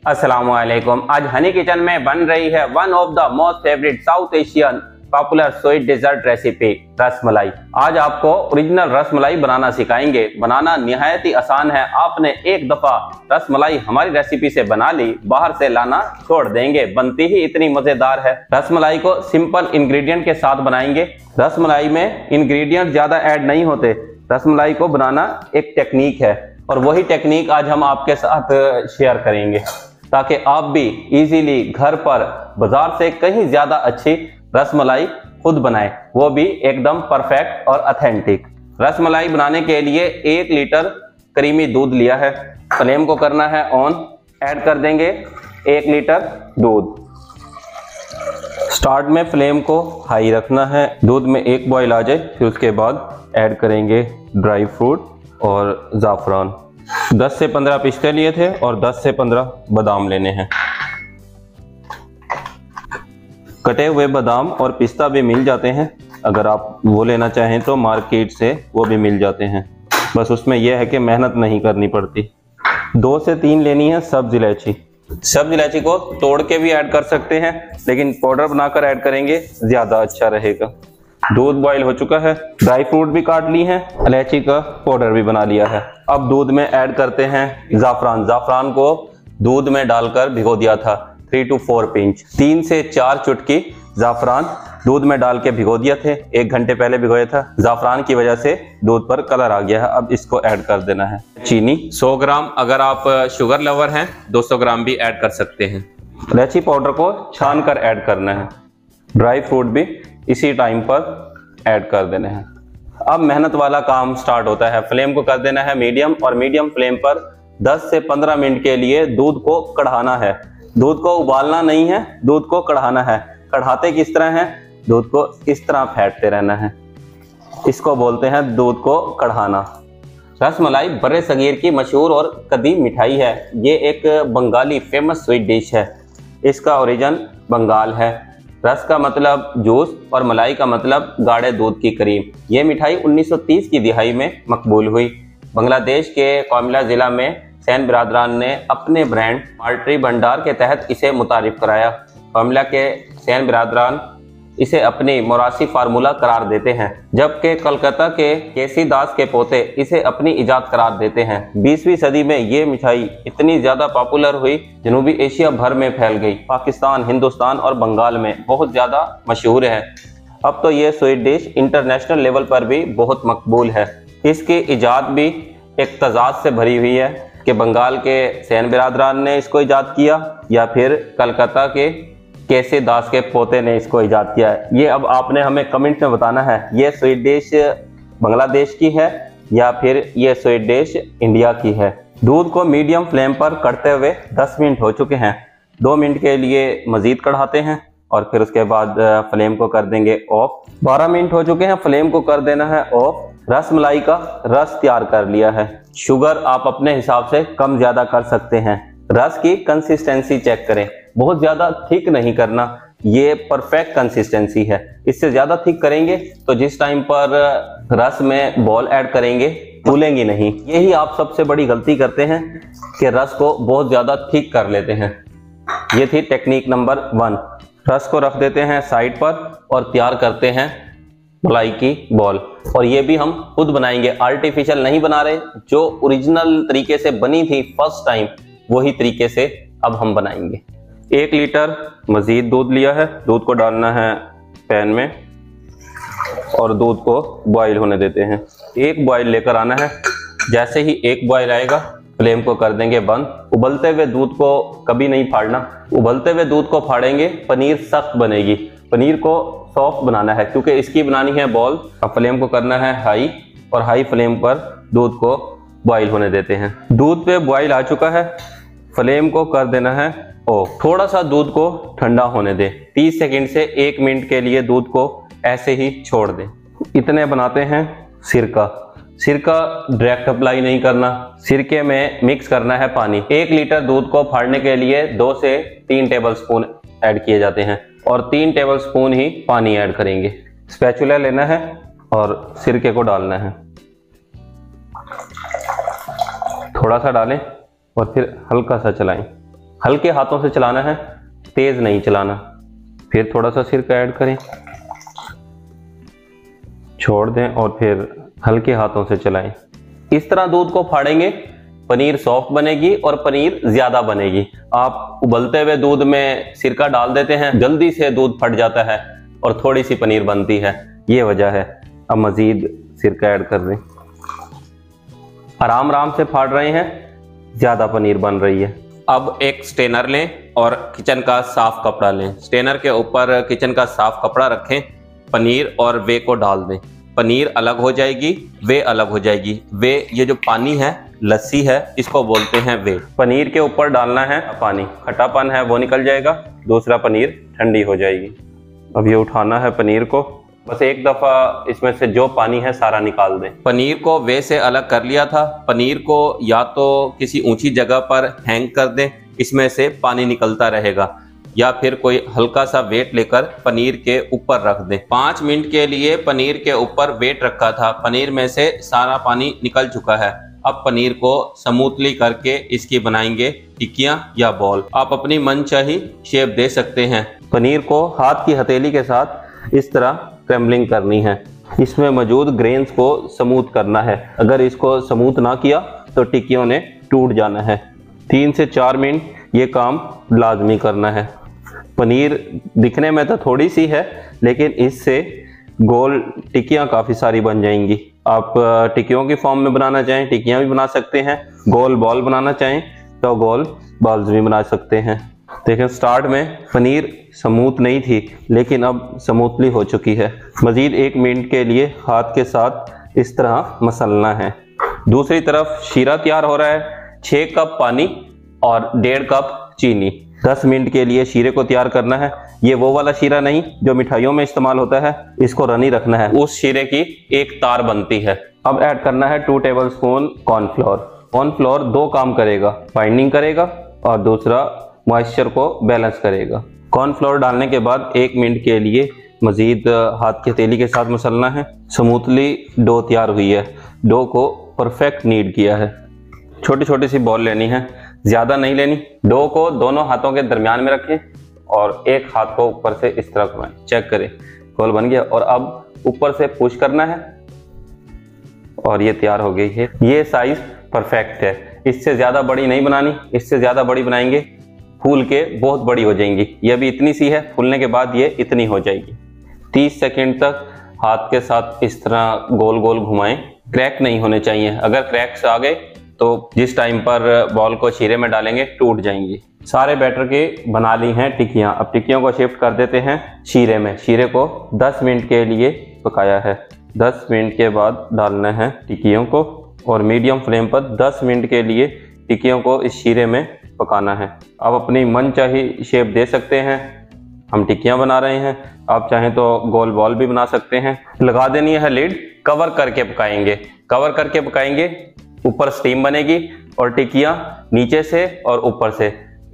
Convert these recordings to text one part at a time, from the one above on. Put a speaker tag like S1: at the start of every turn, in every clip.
S1: अस्सलामुअलैकुम। आज हनी किचन में बन रही है one of the most favourite South Asian popular sweet dessert recipe rasmalai. आज आपको ओरिजिनल रसमलाई बनाना सिखाएंगे। बनाना निहायत ही आसान है। आपने एक दफा रसमलाई हमारी रेसिपी से बना ली, बाहर से लाना छोड़ देंगे, बनती ही इतनी मजेदार है। रसमलाई को सिंपल इंग्रेडिएंट के साथ बनाएंगे। रसमलाई में इंग्रेडिएंट ज्यादा ऐड नहीं होते। रसमलाई को बनाना एक टेक्निक है और वही टेक्निक आज हम आपके साथ शेयर करेंगे ताकि आप भी इजीली घर पर बाजार से कहीं ज्यादा अच्छी रसमलाई खुद बनाएं, वो भी एकदम परफेक्ट और ऑथेंटिक। रसमलाई बनाने के लिए 1 लीटर क्रीमी दूध लिया है। फ्लेम को करना है ऑन। ऐड कर देंगे 1 लीटर दूध। स्टार्ट में फ्लेम को हाई रखना है। दूध में एक बॉईल आ जाए, फिर उसके बाद ऐड करेंगे ड्राई फ्रूट और ज़ाफ़रान। 10 से 15 पिस्ते लिए थे और 10 से 15 बादाम लेने हैं। कटे हुए बादाम और पिस्ता भी मिल जाते हैं, अगर आप वो लेना चाहें तो मार्केट से वो भी मिल जाते हैं। बस उसमें यह है कि मेहनत नहीं करनी पड़ती। 2 से 3 लेनी है सब्ज इलायची। सब्ज इलायची को तोड़ के भी ऐड कर सकते हैं, लेकिन पाउडर बनाकर ऐड करेंगे ज्यादा अच्छा रहेगा। दूध बॉईल हो चुका है। ड्राई फ्रूट भी काट ली हैं, इलायची का पाउडर भी बना लिया है। अब दूध में ऐड करते हैं ज़ाफ़रान। ज़ाफ़रान को दूध में डालकर भिगो दिया था 3 to 4 पिंच। 3 से 4 चुटकी ज़ाफ़रान दूध में डाल के भिगो दिया थे। 1 घंटे पहले भिगोया था। ज़ाफ़रान की वजह से दूध पर कलर आ गया है। अब इसको ऐड कर देना है। चीनी 100 ग्राम, अगर आप शुगर लवर हैं 200 ग्राम भी ऐड कर सकते हैं। इलायची पाउडर को छान कर ऐड करना है। ड्राई फ्रूट भी इसी टाइम पर ऐड कर देने हैं। अब मेहनत वाला काम स्टार्ट होता है। फ्लेम को कर देना है मीडियम और मीडियम फ्लेम पर 10 से 15 मिनट के लिए दूध को कढ़ाना है। दूध को उबालना नहीं है, दूध को कढ़ाना है। कढ़ाते किस तरह है? दूध को इस तरह फेंटते रहना है। इसको बोलते हैं दूध को कढ़ाना। रसमलाई बड़े सगीर की मशहूर और कदीम मिठाई है। ये एक बंगाली फेमस स्वीट डिश है। इसका ओरिजिन बंगाल है। रस का मतलब जूस और मलाई का मतलब गाढ़े दूध की क्रीम। ये मिठाई 1930 की दिहाई में मकबूल हुई। बांग्लादेश के कोमिला जिला में सैन बिरादरान ने अपने ब्रांड माल्ट्री भंडार के तहत इसे मुतारिफ कराया। कोमिला के सैन बिरादरान इसे अपनी मोरासी फार्मूला करार देते हैं, जबकि कलकत्ता के केसी दास के पोते इसे अपनी इजाद करार देते हैं। 20वीं सदी में ये मिठाई इतनी ज्यादा पॉपुलर हुई, जनूबी एशिया भर में फैल गई। पाकिस्तान, हिंदुस्तान और बंगाल में बहुत ज्यादा मशहूर है। अब तो ये स्वीट डिश इंटरनेशनल लेवल पर भी बहुत मकबूल है। इसकी इजाद भी एक तजाद से भरी हुई है कि बंगाल के सैन बिरादरान ने इसको इजाद किया या फिर कलकत्ता के कैसे दास के पोते ने इसको इजाद किया है। ये अब आपने हमें कमेंट में बताना है, ये स्वीट डिश बांग्लादेश की है या फिर ये स्वीट डिश इंडिया की है। दूध को मीडियम फ्लेम पर करते हुए 10 मिनट हो चुके हैं। 2 मिनट के लिए मजीद कढ़ाते हैं और फिर उसके बाद फ्लेम को कर देंगे ऑफ। 12 मिनट हो चुके हैं, फ्लेम को कर देना है ऑफ। रसमलाई का रस तैयार कर लिया है। शुगर आप अपने हिसाब से कम ज्यादा कर सकते हैं। रस की कंसिस्टेंसी चेक करें, बहुत ज्यादा थिक नहीं करना, ये परफेक्ट कंसिस्टेंसी है। इससे ज्यादा थिक करेंगे तो जिस टाइम पर रस में बॉल ऐड करेंगे फूलेंगी नहीं। यही आप सबसे बड़ी गलती करते हैं कि रस को बहुत ज्यादा थिक कर लेते हैं। ये थी टेक्निक नंबर 1। रस को रख देते हैं साइड पर और तैयार करते हैं मलाई की बॉल। और ये भी हम खुद बनाएंगे, आर्टिफिशियल नहीं बना रहे। जो ओरिजिनल तरीके से बनी थी फर्स्ट टाइम, वही तरीके से अब हम बनाएंगे। 1 लीटर मजीद दूध लिया है। दूध को डालना है पैन में और दूध को बॉईल होने देते हैं। 1 बॉईल लेकर आना है। जैसे ही 1 बॉईल आएगा फ्लेम को कर देंगे बंद। उबलते हुए दूध को कभी नहीं फाड़ना। उबलते हुए दूध को फाड़ेंगे पनीर सख्त बनेगी। पनीर को सॉफ्ट बनाना है क्योंकि इसकी बनानी है बॉल। अब फ्लेम को करना है हाई और हाई फ्लेम पर दूध को बॉईल होने देते हैं। दूध पे बॉईल आ चुका है, फ्लेम को कर देना है ऑफ। थोड़ा सा दूध को ठंडा होने दें। 30 सेकंड से 1 मिनट के लिए दूध को ऐसे ही छोड़ दें। इतने बनाते हैं सिरका। सिरका डायरेक्ट अप्लाई नहीं करना, सिरके में मिक्स करना है पानी। 1 लीटर दूध को फाड़ने के लिए 2 से 3 टेबल स्पून ऐड किए जाते हैं और 3 टेबल स्पून ही पानी ऐड करेंगे। स्पैचुला लेना है और सिरके को डालना है। थोड़ा सा डालें और फिर हल्का सा चलाएं। हल्के हाथों से चलाना है, तेज नहीं चलाना। फिर थोड़ा सा सिरका ऐड करें, छोड़ दें और फिर हल्के हाथों से चलाएं। इस तरह दूध को फाड़ेंगे, पनीर सॉफ्ट बनेगी और पनीर ज्यादा बनेगी। आप उबलते हुए दूध में सिरका डाल देते हैं, जल्दी से दूध फट जाता है और थोड़ी सी पनीर बनती है, ये वजह है। अब मजीद सिरका ऐड कर दें, आराम आराम से फाड़ रहे हैं, ज्यादा पनीर बन रही है। अब एक स्टेनर लें और किचन का साफ कपड़ा लें। स्टेनर के ऊपर किचन का साफ कपड़ा रखें, पनीर और वे को डाल दें। पनीर अलग हो जाएगी, वे अलग हो जाएगी। वे ये जो पानी है, लस्सी है, इसको बोलते हैं वे। पनीर के ऊपर डालना है पानी, खट्टापन है वो निकल जाएगा, दूसरा पनीर ठंडी हो जाएगी। अब ये उठाना है पनीर को, बस एक दफा इसमें से जो पानी है सारा निकाल दें। पनीर को वे से अलग कर लिया था। पनीर को या तो किसी ऊंची जगह पर हैंग कर दें, इसमें से पानी निकलता रहेगा, या फिर कोई हल्का सा वेट लेकर पनीर के ऊपर रख दें। 5 मिनट के लिए पनीर के ऊपर वेट रखा था, पनीर में से सारा पानी निकल चुका है। अब पनीर को स्मूथली करके इसकी बनाएंगे टिक्कियां या बॉल। आप अपनी मनचाही शेप दे सकते हैं। पनीर को हाथ की हथेली के साथ इस तरह क्रैम्बलिंग करनी है, इसमें मौजूद ग्रेन्स को स्मूथ करना है। अगर इसको स्मूथ ना किया तो टिक्कियों ने टूट जाना है। 3 से 4 मिनट ये काम लाजमी करना है। पनीर दिखने में तो थोड़ी सी है, लेकिन इससे गोल टिक्कियाँ काफ़ी सारी बन जाएंगी। आप टिक्कियों की फॉर्म में बनाना चाहें टिक्कियाँ भी बना सकते हैं, गोल बॉल बनाना चाहें तो गोल बॉल्स भी बना सकते हैं। देखें, स्टार्ट में पनीर स्मूथ नहीं थी, लेकिन अब स्मूथली हो चुकी है। मज़ीद 1 मिनट के लिए हाथ के साथ इस तरह मसलना है। दूसरी तरफ शीरा तैयार हो रहा है। 6 कप पानी और 1.5 कप चीनी। 10 मिनट के लिए शीरे को तैयार करना है। ये वो वाला शीरा नहीं जो मिठाइयों में इस्तेमाल होता है, इसको रनी रखना है। उस शीरे की एक तार बनती है। अब ऐड करना है 2 टेबलस्पून कॉर्नफ्लोर। कॉर्नफ्लोर 2 काम करेगा, बाइंडिंग करेगा और दूसरा मॉइस्चर को बैलेंस करेगा। कॉर्नफ्लोर डालने के बाद 1 मिनट के लिए मजीद हाथ की हथेली के साथ मसलना है। स्मूथली डो तैयार हुई है। डो को परफेक्ट नीड किया है। छोटी छोटी सी बॉल लेनी है, ज़्यादा नहीं लेनी। डो को दोनों हाथों के दरमियान में रखें और एक हाथ को ऊपर से इस तरह घुमाएं। चेक करें, गोल बन गया। और अब ऊपर से पुश करना है और ये तैयार हो गई है। ये साइज परफेक्ट है। इससे ज़्यादा बड़ी नहीं बनानी, इससे ज़्यादा बड़ी बनाएंगे फूल के बहुत बड़ी हो जाएंगी। ये अभी इतनी सी है, फूलने के बाद ये इतनी हो जाएगी। 30 सेकंड तक हाथ के साथ इस तरह गोल गोल घुमाएं। क्रैक नहीं होने चाहिए। अगर क्रैक्स आ गए तो जिस टाइम पर बॉल को शीरे में डालेंगे टूट जाएंगी। सारे बैटर के बना ली हैं टिक्कियाँ। अब टिक्कियों को शिफ्ट कर देते हैं शीरे में। शीरे को 10 मिनट के लिए पकाया है। 10 मिनट के बाद डालना है टिक्कियों को और मीडियम फ्लेम पर 10 मिनट के लिए टिक्कियों को इस शीरे में पकाना है। आप अपनी मनचाही शेप दे सकते हैं। हम टिक्कियाँ बना रहे हैं, आप चाहें तो गोल बॉल भी बना सकते हैं। लगा देनी है लिड, कवर करके पकाएंगे। कवर करके पकाएंगे, ऊपर स्टीम बनेगी और टिक्कियाँ नीचे से और ऊपर से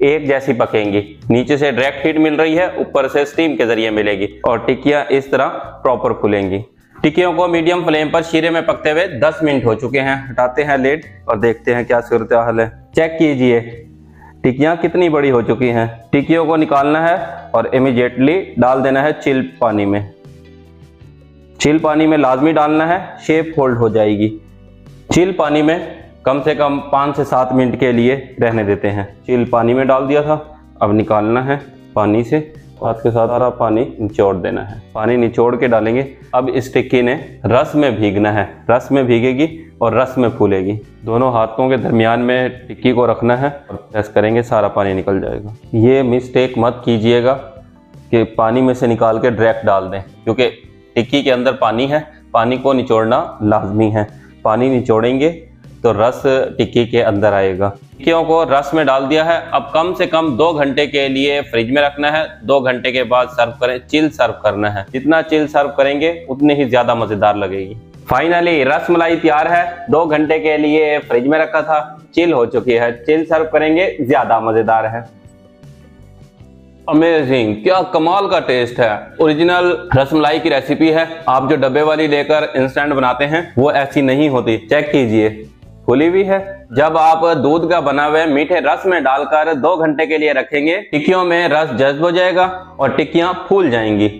S1: एक जैसी पकेंगी। नीचे से डायरेक्ट हीट मिल रही है, ऊपर से स्टीम के जरिए मिलेगी और टिक्कियाँ इस तरह प्रॉपर फूलेंगी। टिक्कियों को मीडियम फ्लेम पर शीरे में पकते हुए 10 मिनट हो चुके हैं। हटाते हैं लिड और देखते हैं क्या सूरत हाल है। चेक कीजिए टिक्कियाँ कितनी बड़ी हो चुकी हैं। टिक्कियों को निकालना है और इमीडिएटली डाल देना है चिल पानी में। चिल पानी में लाजमी डालना है, शेप फोल्ड हो जाएगी। चिल पानी में कम से कम 5 से 7 मिनट के लिए रहने देते हैं। चिल पानी में डाल दिया था, अब निकालना है पानी से। हाथ के साथ सारा पानी निचोड़ देना है। पानी निचोड़ के डालेंगे। अब इस टिक्की ने रस में भीगना है। रस में भीगेगी और रस में फूलेगी। दोनों हाथों के दरमियान में टिक्की को रखना है और प्रेस करेंगे, सारा पानी निकल जाएगा। ये मिस्टेक मत कीजिएगा कि पानी में से निकाल के डायरेक्ट डाल दें, क्योंकि टिक्की के अंदर पानी है, पानी को निचोड़ना लाजमी है। पानी निचोड़ेंगे तो रस टिक्की के अंदर आएगा। टिक्कियों को रस में डाल दिया है। अब कम से कम 2 घंटे के लिए फ्रिज में रखना है। 2 घंटे के बाद सर्व करें। चिल सर्व करना है। जितना चिल सर्व करेंगे उतनी ही ज्यादा मजेदार लगेगी। फाइनली रस मलाई तैयार है। 2 घंटे के लिए फ्रिज में रखा था, चिल हो चुकी है। चिल सर्व करेंगे, ज्यादा मजेदार है। अमेजिंग, क्या कमाल का टेस्ट है। ओरिजिनल रसमलाई की रेसिपी है। आप जो डब्बे वाली लेकर इंस्टेंट बनाते हैं वो ऐसी नहीं होती। चेक कीजिए, खुली हुई है। जब आप दूध का बना हुआ मीठे रस में डालकर 2 घंटे के लिए रखेंगे, टिक्कियों में रस जज्ब हो जाएगा और टिक्कियां फूल जाएंगी।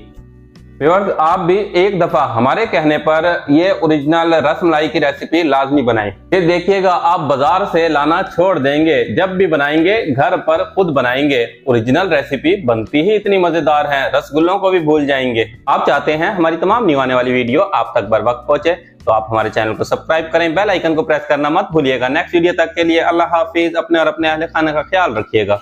S1: व्यूअर्स, आप भी एक दफा हमारे कहने पर ये ओरिजिनल रसमलाई की रेसिपी लाजमी बनाएं। फिर देखिएगा आप बाजार से लाना छोड़ देंगे। जब भी बनाएंगे घर पर खुद बनाएंगे। ओरिजिनल रेसिपी बनती ही इतनी मजेदार है, रसगुल्लों को भी भूल जाएंगे। आप चाहते हैं हमारी तमाम न्यू आने वाली वीडियो आप तक बर वक्त पहुंचे, तो आप हमारे चैनल को सब्सक्राइब करें, बेल आइकन को प्रेस करना मत भूलिएगा। नेक्स्ट वीडियो तक के लिए अल्लाह हाफिज। अपने और अपने अहले खाने का ख्याल रखिएगा।